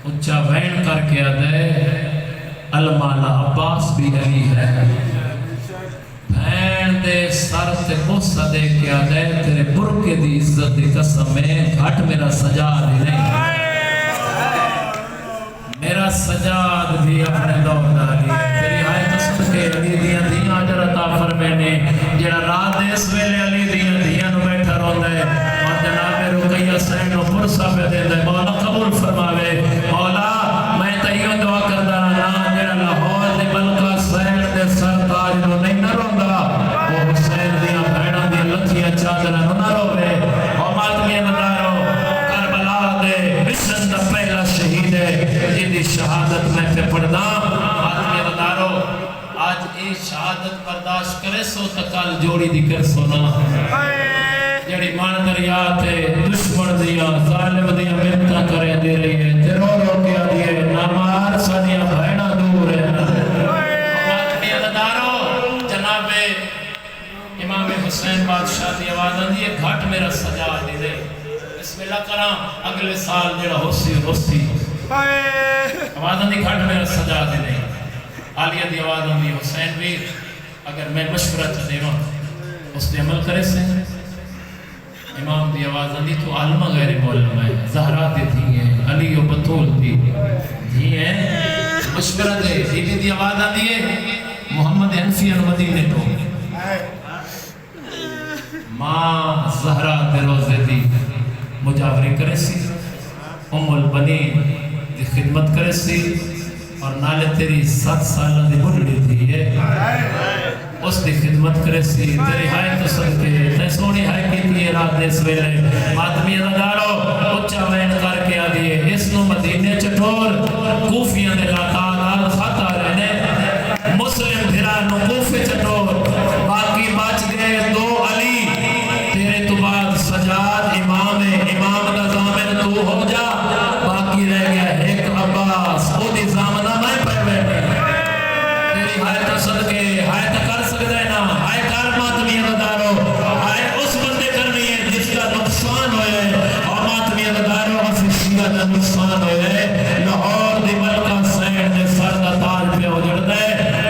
اچھا وین کر کے آدھے المالا عباس بھی علی ہے بھین دے سر تے بوسہ دے کے آدھے تیرے برکے دی عزت دی قسم میں گھٹ میرا سجاد ہی نہیں میرا سجاد بھی اپنے دور کا علی ہے تیری ہائے قسم کے علی دیاں دیاں عجر عطا فرمینے جڑا رات دے اس ویلے علی دیاں دیاں نو بیٹھا روندہ ہے اور جناب رقیہ سین و فرصہ پہ دے دے مولا قبول فرماوے مولا میں تیوں دعا کردہ رہا جڑا لاہور دے ملکہ سین دے سرطاج نو نہیں نہ روندہ وہ حسین دیاں بھیڑاں دی لکھیاں چادرہ نو نہ روے اور ماتمی ندارو کربلا دے مشن دا پہلا شہید ہے جن شہادت میں پہ پڑھنا ماتمی ندارو آج اے شہادت برداشت کرے سو تکال جوڑی دی کر سونا جڑی مان دریا تے دشمن دیا ظالم دیا منتہ کرے دے رہی ہے تیرو رو کے آدھئے نامار سانیاں بھائنہ دور ہے ماتمی ادارو جناب امام حسین بادشاہ دی آواز آدھی ہے گھٹ میرا سجا دی دے بسم اللہ کرام اگلے سال جڑا ہوسی آواز آدھی گھٹ میرا سجا دی دے عالیہ دی آواز آدھی حسین بھی اگر میں مشورہ چاہتے ہوں اس نے عمل کرے سے امام دی آواز آدھی تو عالمہ غیر معلوم ہے زہرہ دی تھی ہیں علی و بطول دی ہیں مشورہ دے دیدی دی آواز آدھی ہے محمد حنفی مدینے کو ماں زہرہ دے روزے دی مجاوری کرے سی البنین دی خدمت کرے سی اور نالے تیری 7 سالہ دی بڑھڑی تھی ہے اس دی خدمت کرے سی تیری ہائے تو صدقے تے سونی ہائے کی تھی رات دے سویلے ماتمی ادارو اچھا وین کر کے آدھئے اس نو مدینے چٹور کوفیاں دے لاکار آل خطا رہنے مسلم بھرا نو کوفے چٹور باقی بچ گئے 2 علی تیرے تو بعد سجاد امام کا نقصان ہوئے لاہور دی ملکہ سین دے سر دا تاج پہ اجڑ دے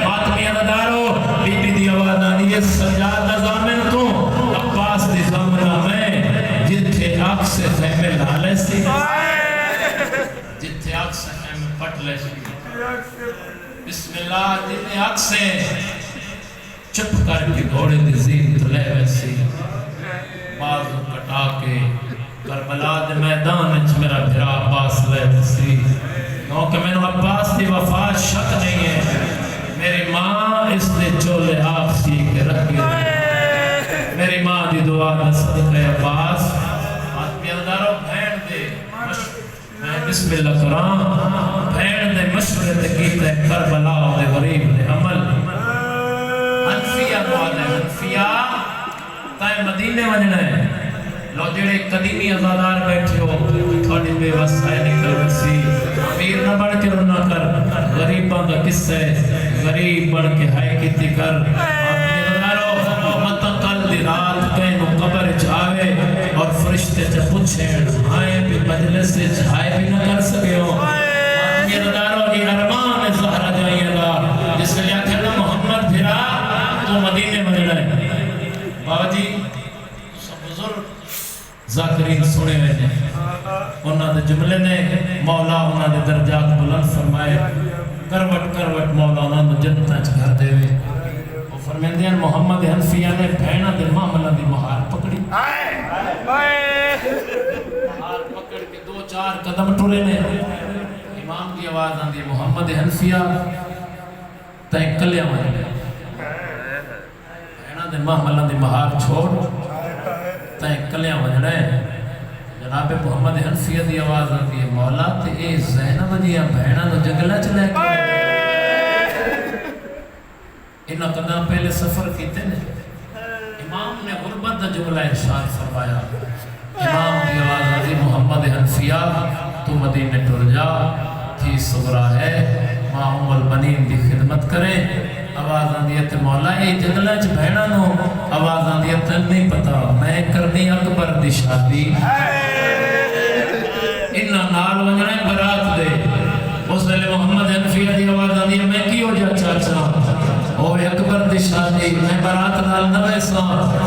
ماتمیاں دارو بی بی دی آواز آنی ہے سجاد نظامن تو عباس دی زمنہ میں جتھے آگ سے خیمے لالے سی جتھے آگ سے خیمے پٹ لے سی بسم اللہ جتھے آگ سے چپ کر کے گھوڑے دی زین تلے ویسی بازو کٹا کے کربلا دے میدان اچھ میرا بھرا عباس لے ویسی کیونکہ میں نے عباس دی وفا شک نہیں ہے میری ماں اس نے چولے آپ سی کے رکھی میری ماں دی دعا میں صدقہ عباس آدمی اندارو بھین دے میں بسم اللہ قرآن بھین دے مشورے دے کیتے کربلا دے غریب دے عمل انفیہ دعا دے انفیہ تائے مدینے ونجنے لو جڑے قدیمی ازادار بیٹھے ہو تھوڑی بے وسائے نکل بسی امیر نہ بڑھ کے رونا کر غریباں دا قصہ غریب بڑھ کے ہائے کیتی کر رات کہیں قبر جاوے اور فرشتے سے پوچھیں آئے بھی مجلس سے چھائے بھی نہ کر سکے ہو یہ دارو یہ ارمان زہرہ جائیے گا جس کے لئے کہنا محمد بھیرا تو مدینے میں لڑے بابا جی سب بزرگ ذاکرین سنے ہوئے ہیں انہاں دے جملے نے مولا انہاں دے درجات بلند فرمائے کروٹ کروٹ مولا انہاں دے جنتاں گھر دے ہوئے فرمیندے ہیں محمد حنفیہ نے بھینا دے معاملہ دی مہار پکڑی مہار پکڑ کے دو چار قدم ٹولے نے امام دی آواز آن دی محمد حنفیہ تائیں کلیاں میں بھینا دے معاملہ دی مہار چھوڑ تائیں کلیاں وجڑے جناب محمد حنفیہ دی آواز آن دی مولا تے اے زینب جیاں بھینا دے جنگلہ چلے انہاں قدم پہلے سفر کیتے نے امام نے غربت دا جملہ ارشاد فرمایا امام دی آواز آدھی محمد حنفیہ تو مدینے ٹر جا تھی صغرا ہے ماں ام البنین دی خدمت کرے آواز آدھی ہے مولا اے جنگلہ چ بہنا نو آواز آدھی ہے تن نہیں پتا میں کرنی اکبر دی شادی انہاں نال ونجنے برات دے اس لئے محمد حنفیہ دی آواز آدھی ہے میں کیوں جا چاچا اوہ اکبر دی شادی میں برات نال نہ بیسا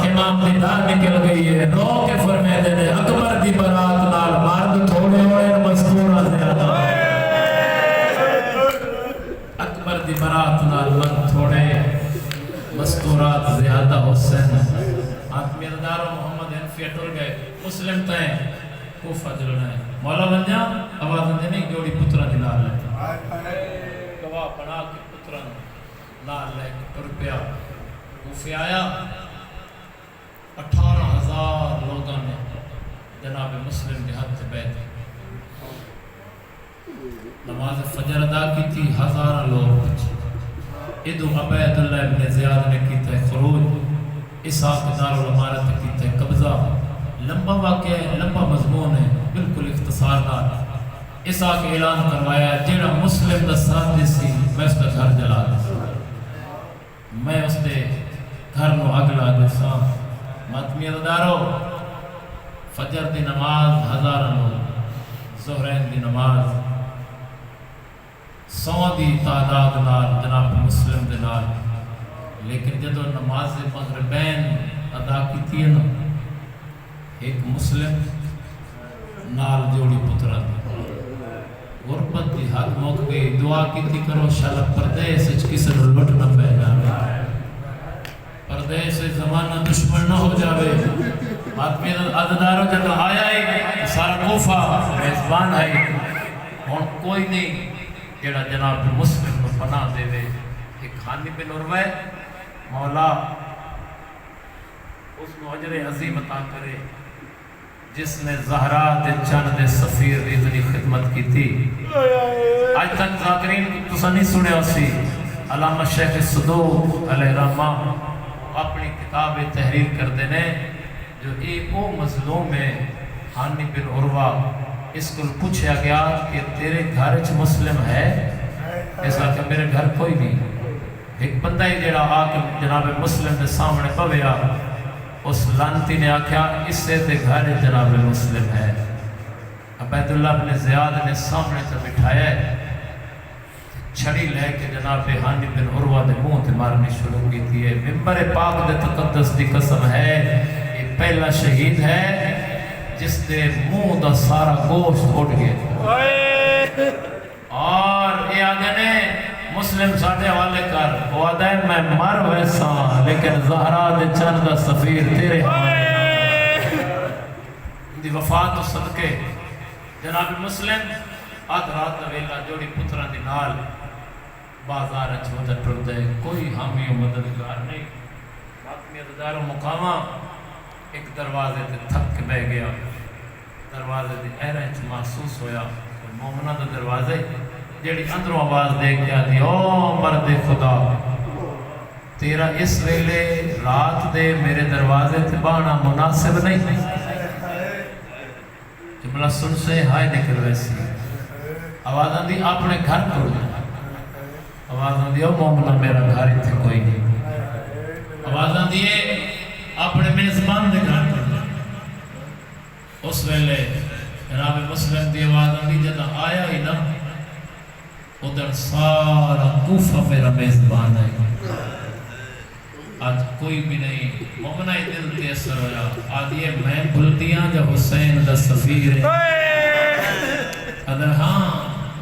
امام دی دار نکل گئی ہے رو کے فرمے دے دے اکبر دی برات نال مرد تھوڑے ہوئے مستورہ زیادہ اکبر دی برات نال مرد تھوڑے مستورات زیادہ حسین آدمی ادارو محمد حنفیہ ٹر گئے مسلم تائیں کوفہ جلنا ہے مولا بن جا آواز اندے نہیں جوڑی پترہ دی لال ہے گواہ بنا کے پترہ لال لے کے روپیہ کوفے آیا 18,000 لوگوں نے جناب مسلم کے ہاتھ سے بیٹھے نماز فجر ادا کی تھی 1000 لوگ ادو عبید اللہ ابن زیاد نے کیتا ہے خروج اسحاق دارالعمارت نے کیتا ہے قبضہ لمبا واقعہ ہے لمبا مضمون ہے بالکل اختصار نال اسحاق اعلان کروایا جیڑا مسلم دا ساتھ دے سی میں اس کا گھر جلا دے میں اس دے گھر نو اگلا دے سا ماتمی ادارو فجر دی نماز 1000 لوگ ظہرین دی نماز 100 دی تعداد نال جناب مسلم دے نال لیکن جدو نماز مغربین ادا کی تھی نا ایک مسلم نال جوڑی پترہ دی غربت دی حد موک گئی دعا کی تھی کرو شالا پردیس اچ کسی نے لٹ نہ پہ جاوے پردیس زمانہ دشمن نہ ہو جاوے آدمی عددارو جب آیا ہے سارا کوفہ میزبان ہے اور کوئی نہیں جڑا جناب مسلم کو پناہ دے دے ایک خانی بن عروہ مولا اس کو عجر عظیم عطا کرے جس نے زہرا دے چند دے سفیر دی اتنی خدمت کی تھی آج تک ذاکرین تو نہیں سنے اسی علامہ شیخ صدوق علیہ رحمہ اپنی کتاب تحریر کر دینے جو ایک وہ مظلوم ہے حانی بن عروہ اس کو پوچھا گیا کہ تیرے گھر اچھ مسلم ہے ایسا کہ میرے گھر کوئی نہیں ایک بندہ ہی جڑا آکے جناب مسلم دے سامنے پویا اس لانتی نے آکھیا اس سے تے گھر جناب مسلم ہے عبیداللہ بن زیاد نے سامنے سے بٹھایا ہے، چھڑی لے کے جناب ہانی بن عروہ دے منہ تے مارنی شروع کی تھی ہے۔ ممبر پاک دے تقدس دی قسم ہے، یہ پہلا شہید ہے جس دے منہ دا سارا گوشت اٹھ گیا، اور یہ آگے نے مسلم ساڑھے حوالے کر، وہ آدھا ہے میں مر ویسا لیکن زہرا دے چند دا سفیر تیرے دی وفات و صدقے جناب مسلم آدھ رات ویلا جوڑی پتران دی نال بازار اچھوٹا ٹرد ہے، کوئی حامی و مددگار نہیں، باقی عددار و مقامہ ایک دروازے تے تھک کے بہ گیا، دروازے دی احرچ محسوس ہویا، مومنہ دا دروازے جیڑی اندروں آواز دے گیا دی، او مرد خدا تیرا اس ویلے رات دے میرے دروازے تے بانا مناسب نہیں، جملہ سن سے ہائے نکل ویسی آواز آن دی اپنے گھر کرو جائے، آواز آن دی او مومنہ میرا گھر ہی تھے کوئی نہیں، آواز آن دی اپنے میزبان دے گھر کرو جائے۔ اس ویلے جناب مسلم دی آواز آن دی جدہ آیا ہی نا ادھر سارا کوفہ میرا میزبان ہے، آج کوئی بھی نہیں، مومنہ دل تے اثر ہویا، آدھی ہے میں بھلتیاں جا حسین دا سفیر ہے، ادھر ہاں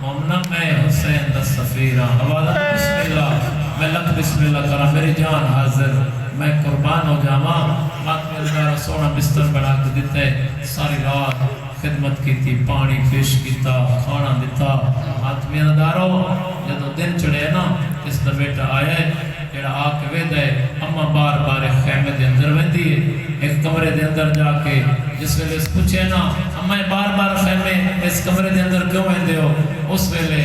مومنہ میں حسین دا سفیر ہاں، آوازہ بسم اللہ، میں لکھ بسم اللہ کرا، میری جان حاضر، میں قربان ہو جاواں، مات میں اللہ سونا بستر بنا کے دیتے، ساری رات خدمت کی تھی، پانی پیش کیتا، کھانا دیتا، ہاتھ میں ندارو، جدو دن چڑھے نا، اس دا بیٹا آیا ہے، جڑا آکے وید ہے، اما بار بار خیمے دے اندر ویندی ہے، ایک کمرے دے اندر جا کے، جس ویلے اس پوچھے نا، اما بار بار خیمے اس کمرے دے اندر کیوں ویندے ہو؟ اس ویلے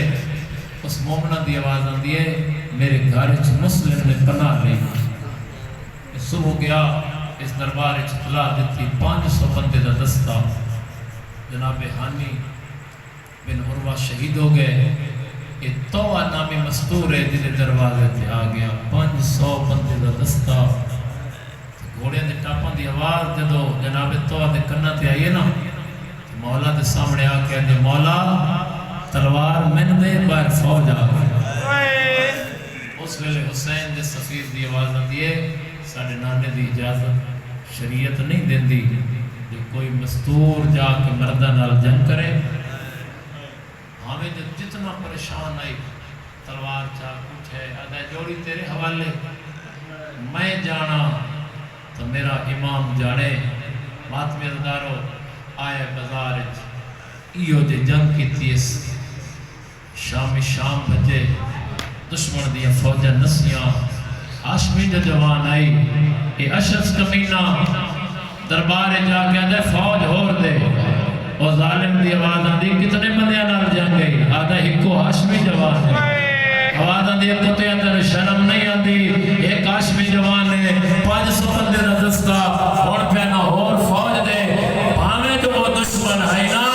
اس مومنہ دی آواز آندی ہے، میرے گھرچ مسلم نے پناہ لی، صبح گیا، اس دربار اطلاع دیتی، 500 بندے دا دستہ، جناب ہانی بن عروہ شہید ہو گئے، یہ توہ نامی مستور ہے جنہیں دروازے تھے آ گیا، 500 بندے دا دستہ، گھوڑے دے ٹاپاں دی آواز جدو جناب توہ دے کنہ تے آئیے نا، مولا دے سامنے آ کے آگے مولا تلوار من دے باہر فوج آ گئے، اس ویلے حسین دے سفیر دی آواز آندی ہے، ساڑھے نانے دی اجازت شریعت نہیں دین دی، جو کوئی مستور جا کے مردہ نال جنگ کرے، ہمیں جتنا پریشان آئی تلوار چاک اٹھے، آدھے جوڑی تیرے حوالے، میں جانا تو میرا امام جانے، ماتمی عددارو آئے بزارج، ایو جے جنگ کی تیس، شامی شام بجے، دشمن دیا فوجہ نسیاں، ہاشمی جو جوان آئی، یہ اشرس کمینہ، دربار جا کے آدھے فوج ہور دے، اور ظالم دی آواز آدھی کتنے بندیاں نال جنگ گئی، آدھے ہکو ہاشمی جوان ہے، آواز آدھی کتے اندر شرم نہیں آدھی، ایک ہاشمی جوان ہے، 500 بندے دا دستہ، اور پہنا ہور فوج دے، ہمیں جو وہ دشمن ہے نا،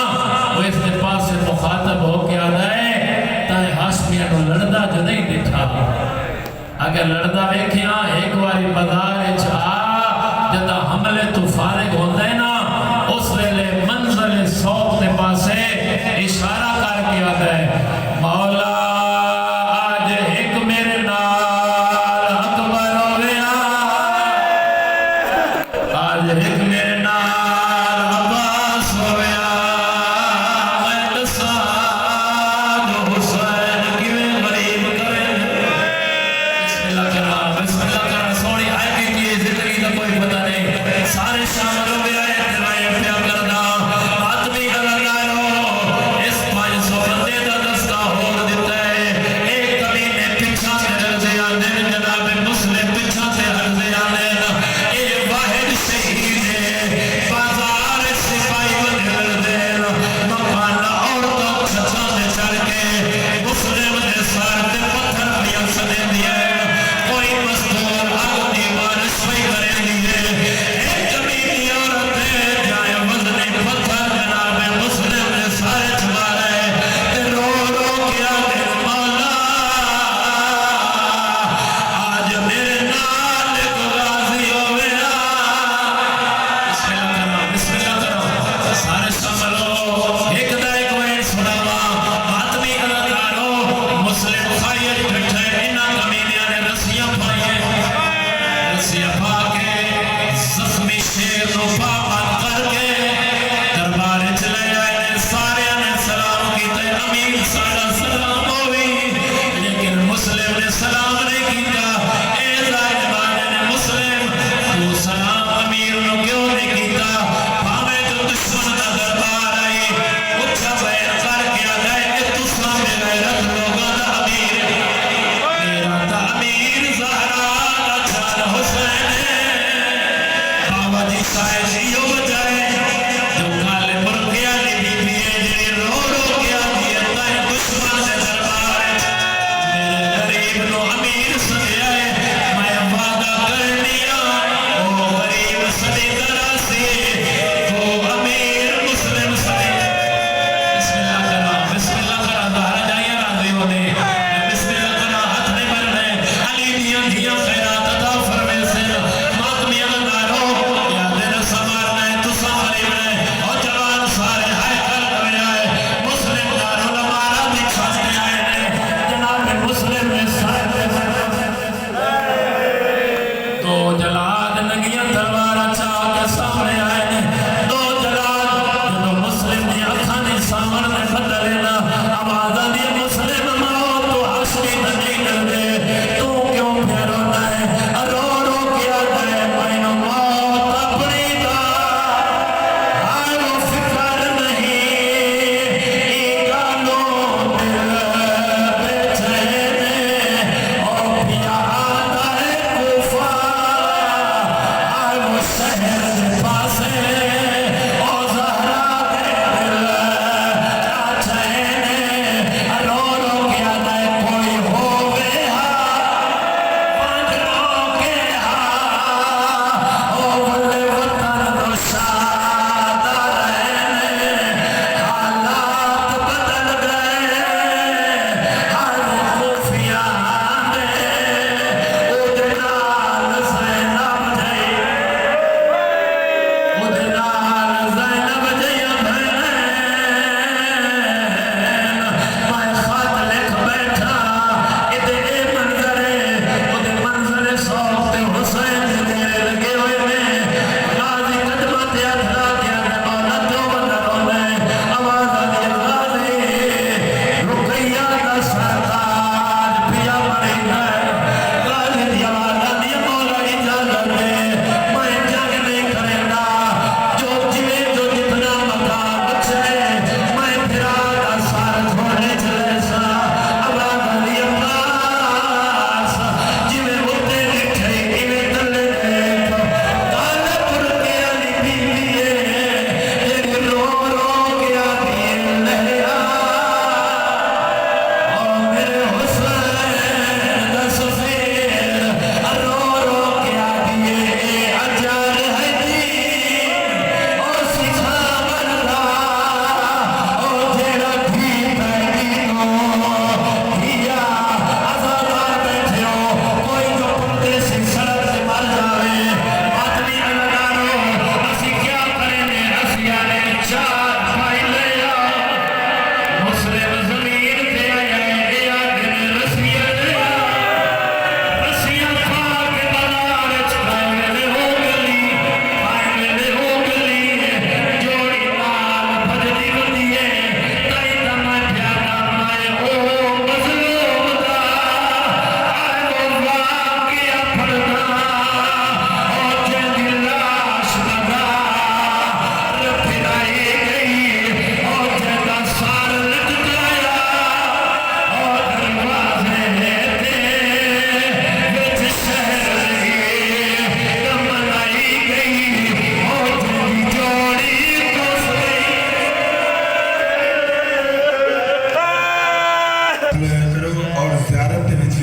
وہ اس کے پاس سے مخاطب ہو کے آدھا ہے، تاہے ہاشمیاں کو لڑدا جو نہیں دکھا، اگر لڑدا ویکھیاں ایک واری بازار چھا جدہ حملے تو فارغ ہوتا ہے نا، اس ویلے منزل سوق دے پاسے اشارہ کر کے آتا ہے، مولا آج ایک میرے نال اکبر ہویا، آج ایک میرے نال عباس ہویا، میں دسا جو حسین کیویں غریب کرے، بسم اللہ کرنا سونی آئے گی زندگی کا کوئی پتہ نہیں، سارے شامل ہوئے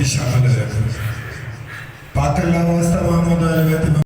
بھی شامل ہے پاک اللہ واسطہ محمد علیہ